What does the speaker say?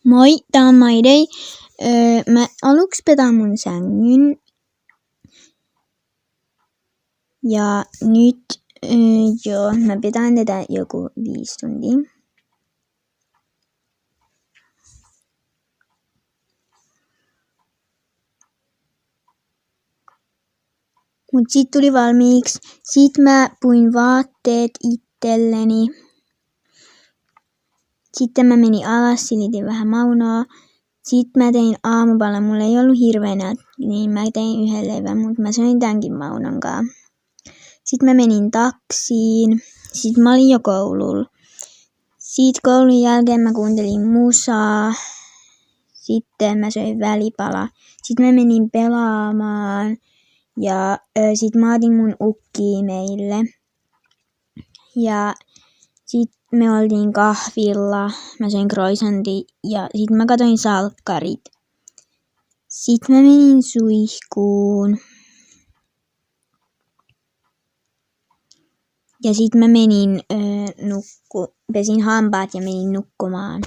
Moi, tää on Maidei. Mä aluksi petan mun sängyn. Ja nyt, mä petan tätä joku 5 tuntia. Mut sit tuli valmiiksi. Sit mä puin vaatteet itselleni. Sitten mä menin alas, silitin vähän Maunoa. Sitten mä tein aamupalan, mulla ei ollut hirveänä, niin mä tein 1 leivän, mutta mä söin tämänkin Maunon kanssa. Sitten mä menin taksiin. Sitten mä olin jo koululla. Sitten koulun jälkeen mä kuuntelin musaa. Sitten mä söin välipala. Sitten mä menin pelaamaan. Ja sit mä otin mun ukkia meille. Ja sit me oltiin kahvilla. Mä söin croissantin ja sit mä katsoin salkkarit. Sit mä menin suihkuun. Ja sit mä menin pesin hampaat ja menin nukkumaan.